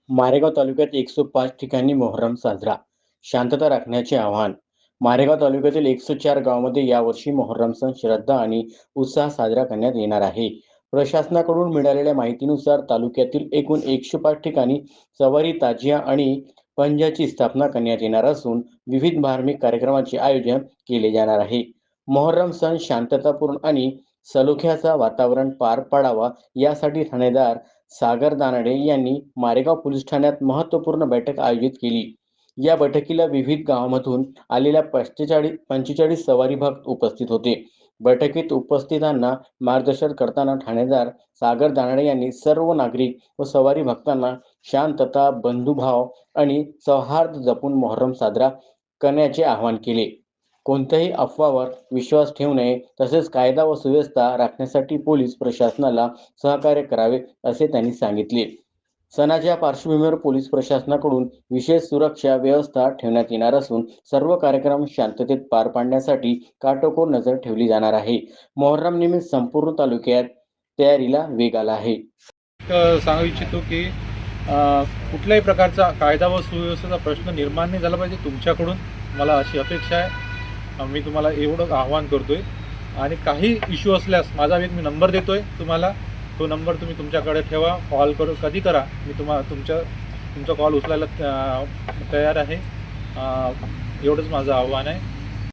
मारेगाव तालुक्यात 105 ठिकाणी मोहर्रम साजरा. शांतता राखण्याचे आवाहन. मारेगाव तालुक्यातील 104 गावांमध्ये यावर्षी मोहर्रम सण श्रद्धा आणि उत्साह साजरा करण्यात येणार आहे. प्रशासनाकडून मिळालेल्या माहितीनुसार तालुक्यातील एकूण 105 ठिकाणी सवारी ताजिया आणि पंजाची स्थापना करण्यात येणार असून विविध धार्मिक कार्यक्रमांचे आयोजन केले जाणार आहे. मोहर्रम सण शांततापूर्ण आणि सलोख्याचा वातावरण पार पाडावा यासाठी ठाणेदार सागर दानडे यांनी मारेगाव पोलीस ठाण्यात महत्त्वपूर्ण बैठक आयोजित केली. या बैठकीला विविध गावांमधून आलेल्या 45 सवारी भक्त उपस्थित होते. बैठकीत उपस्थितांना मार्गदर्शन करताना ठाणेदार सागर दानडे यांनी सर्व नागरिक व सवारी भक्तांना शांतता, बंधुभाव आणि सौहार्द जपून मोहर्रम साजरा करण्याचे आवाहन केले. कोणत्याही अफवावर विश्वास ठेवू नये, तसेच कायदा व सुव्यवस्था राखण्यासाठी पोलीस प्रशासनाला सहकार्य करावे, असे त्यांनी सांगितले. सणाच्या पार्श्वभूमीवर पोलीस प्रशासनाकडून विशेष सुरक्षा व्यवस्था ठेवण्यात येणार असून सर्व कार्यक्रम शांततेत पार पाडण्यासाठी काटेकोर नजर ठेवली जाणार आहे. मोहर्रम निमित्त संपूर्ण तालुक्यात तयारीला वेग आला आहे. सांगू इच्छितो की कुठल्याही प्रकारचा कायदा व सुव्यवस्थेचा प्रश्न निर्माण नाही झाला पाहिजे तुमच्याकडून, मला अशी अपेक्षा आहे. मी तुम्हाला एवढं आव्हान करतोय आणि काही इश्यू असल्यास माझा एक मी नंबर देतोय तुम्हाला, तो नंबर तुम्ही तुमच्याकडे ठेवा, कॉल कधी करा, मी तुमचा कॉल उचलायला तयार आहे. एवढंच माझं आव्हान आहे.